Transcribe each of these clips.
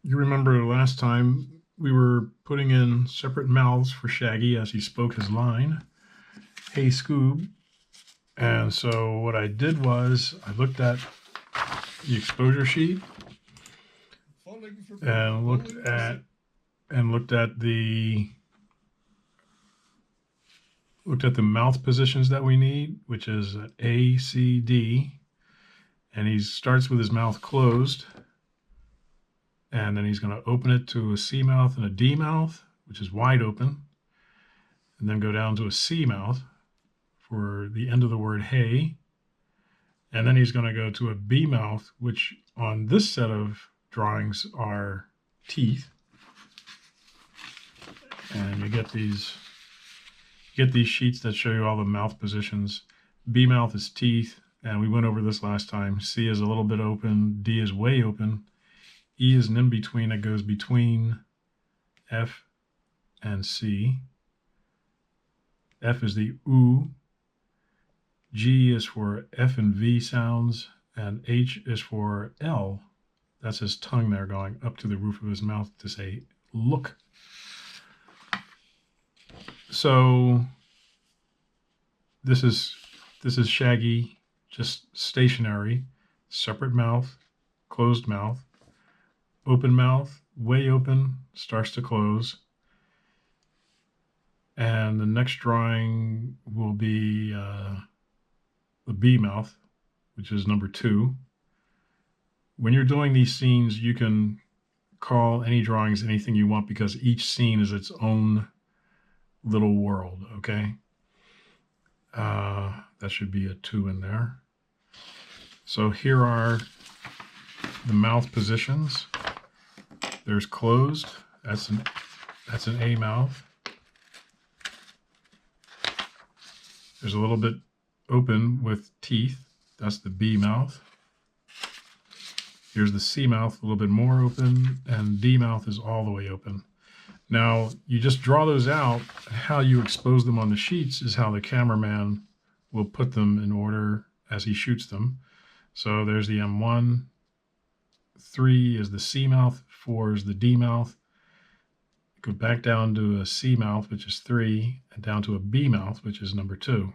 You remember last time we were putting in separate mouths for Shaggy as he spoke his line, "Hey Scoob." And so what I did was I looked at the exposure sheet and looked at the mouth positions that we need, which is A, C, D. And he starts with his mouth closed. And then he's going to open it to a C mouth and a D mouth, which is wide open. And then go down to a C mouth for the end of the word hey. And then he's going to go to a B mouth, which on this set of drawings are teeth. And you get these sheets that show you all the mouth positions. B mouth is teeth, and we went over this last time. C is a little bit open, D is way open. E is an in-between that goes between F and C. F is the oo. G is for F and V sounds, and H is for L. That's his tongue there going up to the roof of his mouth to say, look. So this is Shaggy, just stationary, separate mouth, closed mouth, open mouth, way open, starts to close. And the next drawing will be the B mouth, which is number 2. When you're doing these scenes, you can call any drawings anything you want because each scene is its own little world, okay? That should be a 2 in there. So here are the mouth positions. There's closed, that's an A mouth. There's a little bit open with teeth, that's the B mouth. Here's the C mouth, a little bit more open, and D mouth is all the way open. Now, you just draw those out. How you expose them on the sheets is how the cameraman will put them in order as he shoots them. So there's the M1, 3 is the C mouth, 4 is the D mouth. Go back down to a C mouth, which is 3, and down to a B mouth, which is number 2.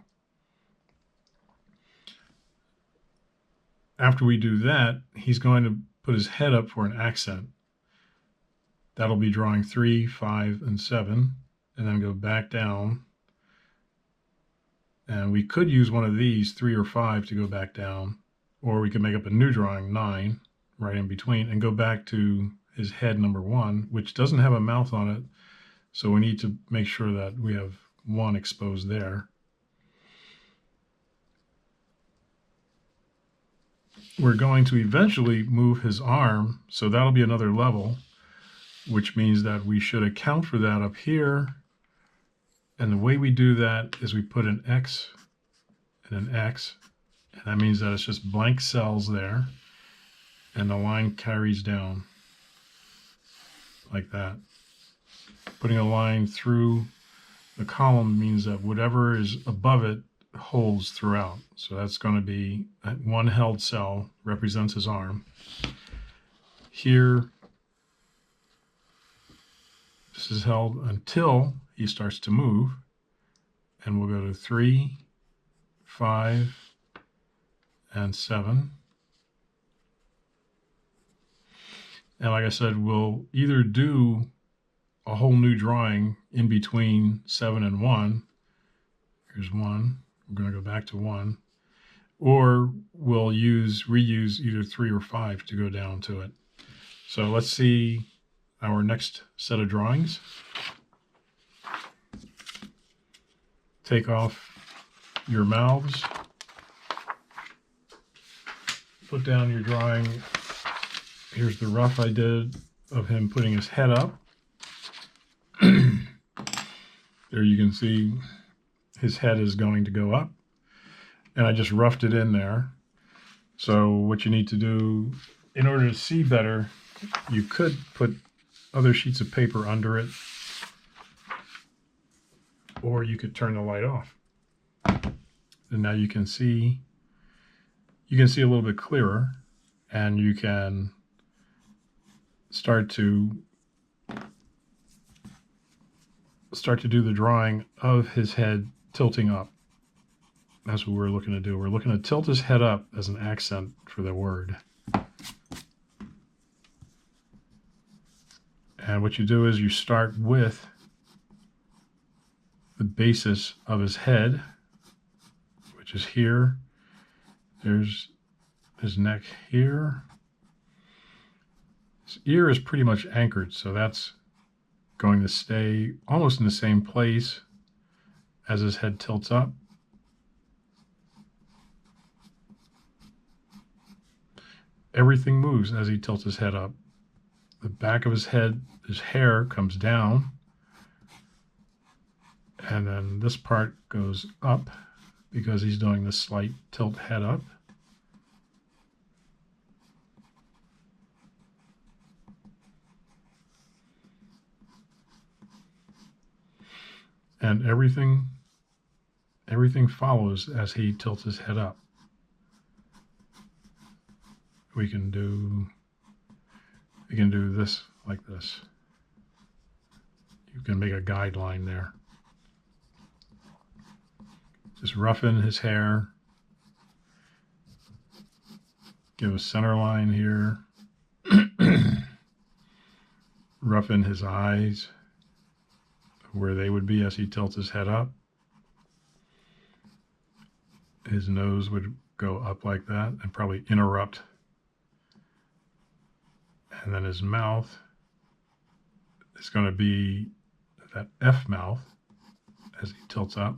After we do that, he's going to put his head up for an accent. That'll be drawing 3, 5, and 7, and then go back down. And we could use one of these, 3 or 5, to go back down, or we could make up a new drawing, 9, right in between, and go back to his head number 1, which doesn't have a mouth on it, so we need to make sure that we have 1 exposed there. We're going to eventually move his arm, so that'll be another level, which means that we should account for that up here. And the way we do that is we put an X and an X, and that means that it's just blank cells there, and the line carries down like that. Putting a line through the column means that whatever is above it holds throughout. So that's going to be 1 held cell represents his arm. Here, this is held until he starts to move, and we'll go to 3, 5, and 7. And like I said, we'll either do a whole new drawing in between 7 and 1. Here's 1. We're going to go back to 1. Or we'll reuse either 3 or 5 to go down to it. So let's see our next set of drawings. Take off your mouths. Put down your drawing. Here's the rough I did of him putting his head up. There you can see his head is going to go up. And I just roughed it in there. So what you need to do, in order to see better, you could put other sheets of paper under it, or you could turn the light off. And now you can see a little bit clearer, and you can start to do the drawing of his head tilting up. That's what we're looking to do. We're looking to tilt his head up as an accent for the word. And what you do is you start with the basis of his head, which is here. There's his neck here. His ear is pretty much anchored, so that's going to stay almost in the same place as his head tilts up. Everything moves as he tilts his head up. The back of his head, his hair comes down, and then this part goes up because he's doing this slight tilt head up. And everything follows as he tilts his head up. We can do this like this. You can make a guideline there. Just roughen his hair. Give a center line here. Roughen his eyes, where they would be as he tilts his head up. His nose would go up like that and probably interrupt. And then his mouth is going to be that F mouth as he tilts up.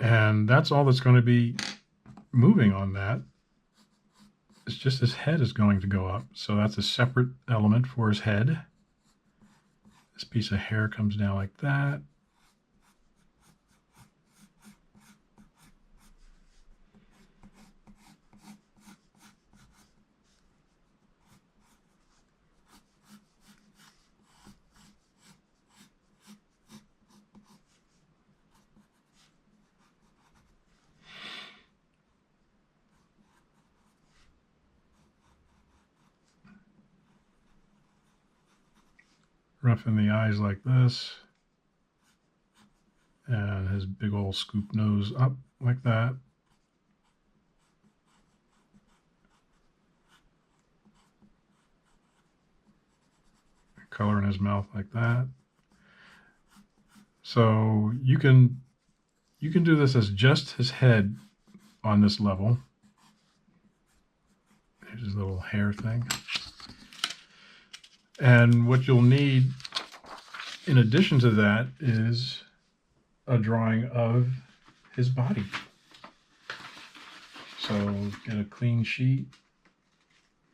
And that's all that's going to be moving on that. It's just his head is going to go up. So that's a separate element for his head. This piece of hair comes down like that. Roughen the eyes like this, and his big old scoop nose up like that. Color in his mouth like that. So you can do this as just his head on this level. Here's his little hair thing. And what you'll need in addition to that is a drawing of his body. So get a clean sheet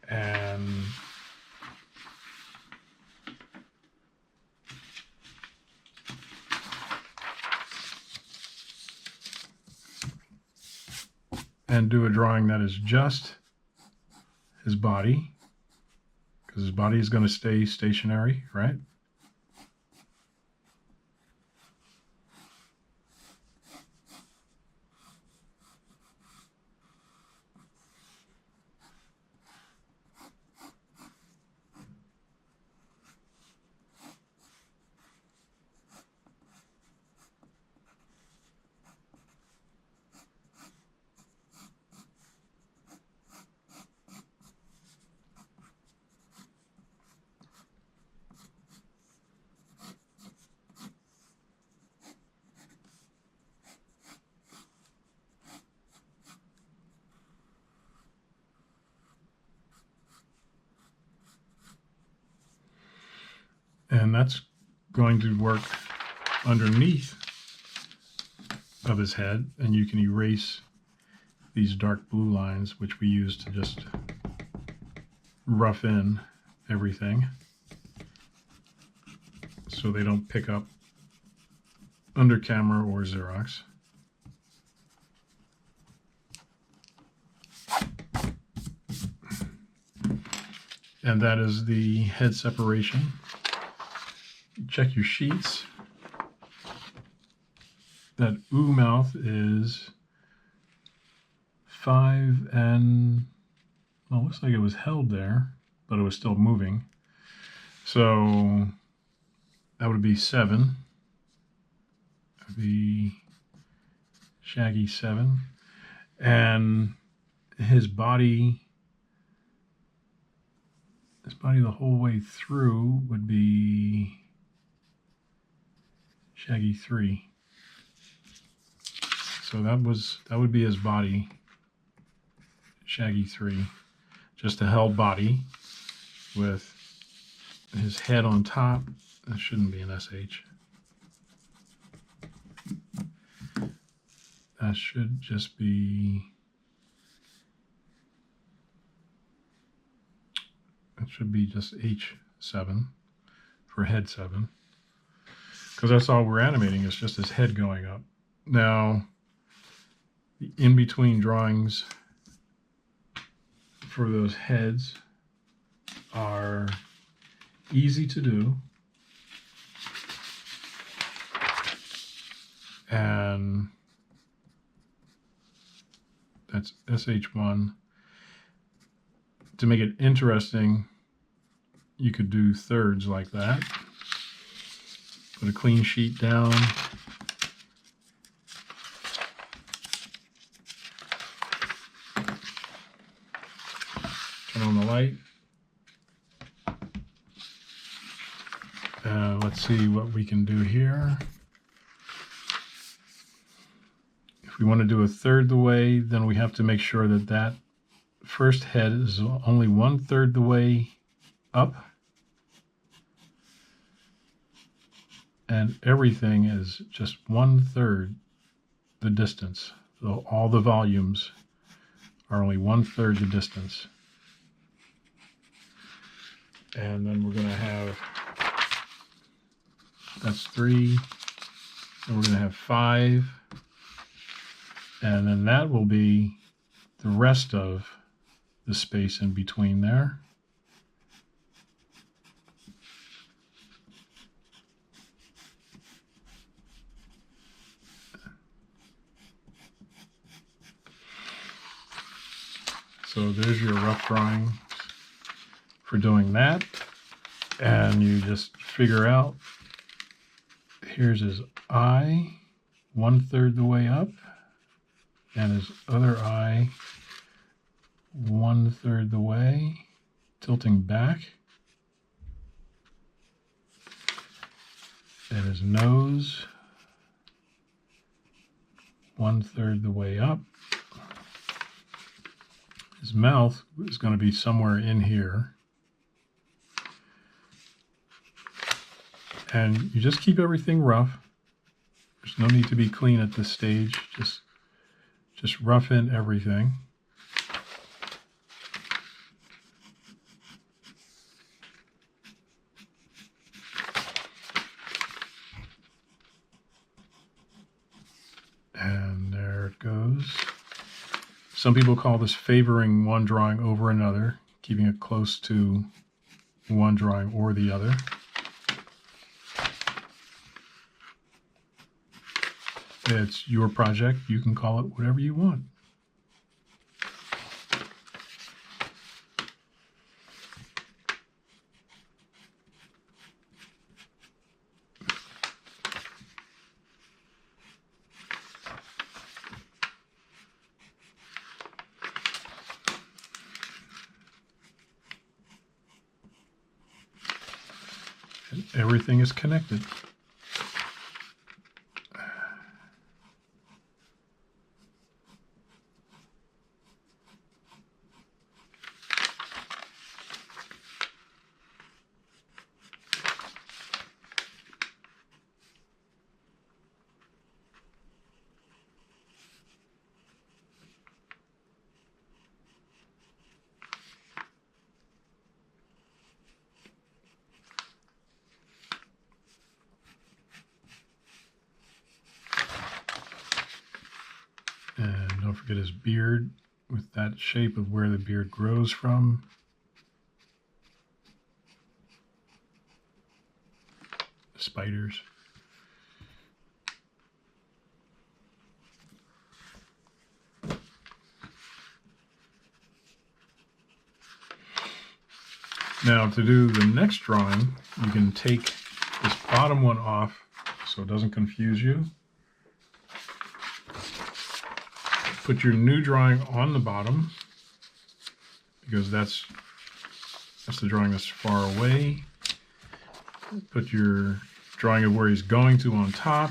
and do a drawing that is just his body, because his body is going to stay stationary, right? And that's going to work underneath of his head, and you can erase these dark blue lines, which we use to just rough in everything so they don't pick up under camera or Xerox. And that is the head separation. Check your sheets. That ooh mouth is 5 and, well, it looks like it was held there, but it was still moving. So that would be 7. That would be Shaggy 7. And his body the whole way through would be Shaggy 3. So that would be his body, Shaggy 3. Just a held body with his head on top. That shouldn't be an SH. That should just be, it should be just H7 for head 7. Because that's all we're animating, is just his head going up. Now, the in-between drawings for those heads are easy to do. And that's SH1. To make it interesting, you could do thirds like that. Put a clean sheet down. Turn on the light. Let's see what we can do here. If we want to do a third the way, then we have to make sure that that first head is only 1/3 the way up. And everything is just 1/3 the distance. So all the volumes are only 1/3 the distance. And then we're going to have, that's 3, and we're going to have 5, and then that will be the rest of the space in between there. So there's your rough drawing for doing that. And you just figure out, here's his eye, 1/3 the way up, and his other eye, 1/3 the way, tilting back. And his nose, 1/3 the way up. His mouth is going to be somewhere in here. And you just keep everything rough. There's no need to be clean at this stage. Just rough in everything. And there it goes. Some people call this favoring one drawing over another, keeping it close to one drawing or the other. It's your project. You can call it whatever you want. And everything is connected. don't forget his beard with that shape of where the beard grows from. Spiders. Now to do the next drawing, you can take this bottom one off so it doesn't confuse you. Put your new drawing on the bottom because that's the drawing that's far away. Put your drawing of where he's going to on top.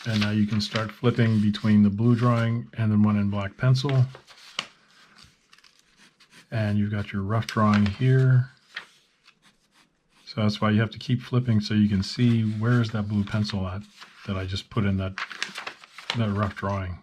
And now you can start flipping between the blue drawing and the one in black pencil. And you've got your rough drawing here. So that's why you have to keep flipping so you can see where is that blue pencil at that I just put in that rough drawing.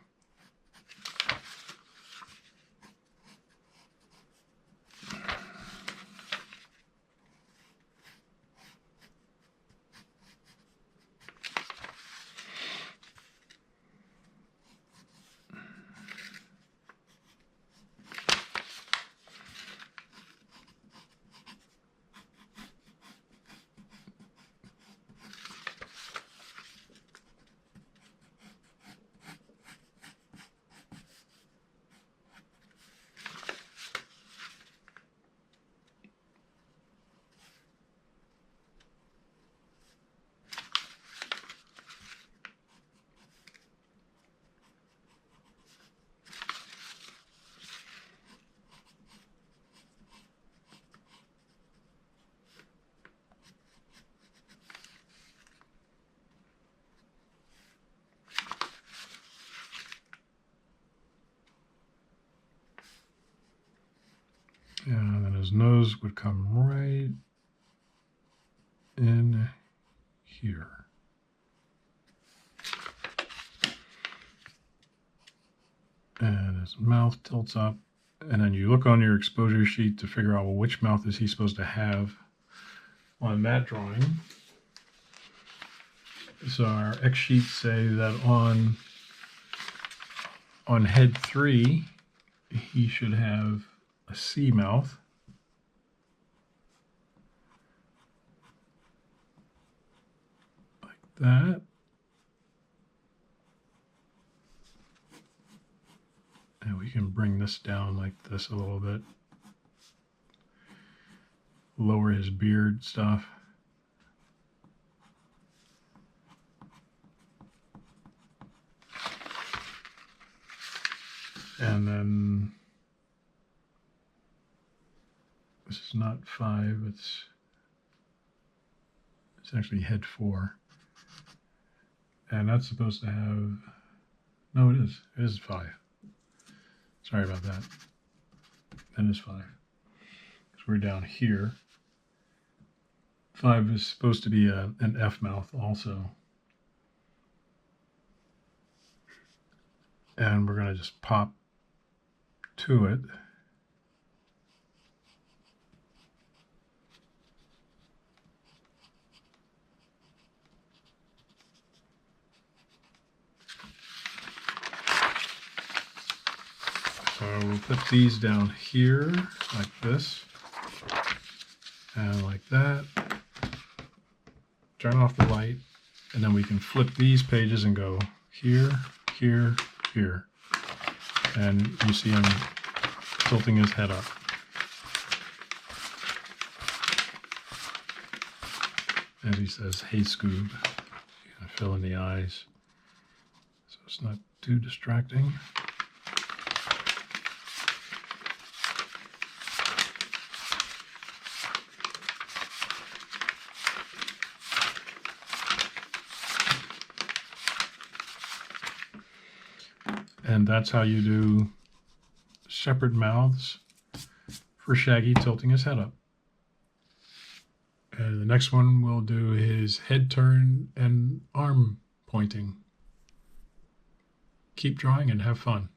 And then his nose would come right in here. And his mouth tilts up. And then you look on your exposure sheet to figure out, well, which mouth is he supposed to have on that drawing. So our X sheets say that on head 3, he should have a C mouth. Like that. And we can bring this down like this a little bit. Lower his beard stuff. And then this is not 5, it's actually head 4. And that's supposed to have, no, it is 5. Sorry about that. That is 5. Because we're down here. 5 is supposed to be an F mouth also. And we're going to just pop to it. So we'll put these down here like this and like that. Turn off the light, and then we can flip these pages and go here, here, here. And you see him tilting his head up. As he says, "Hey Scoob," fill in the eyes so it's not too distracting. And that's how you do separate mouths for Shaggy tilting his head up. And the next one we'll do his head turn and arm pointing. Keep drawing and have fun.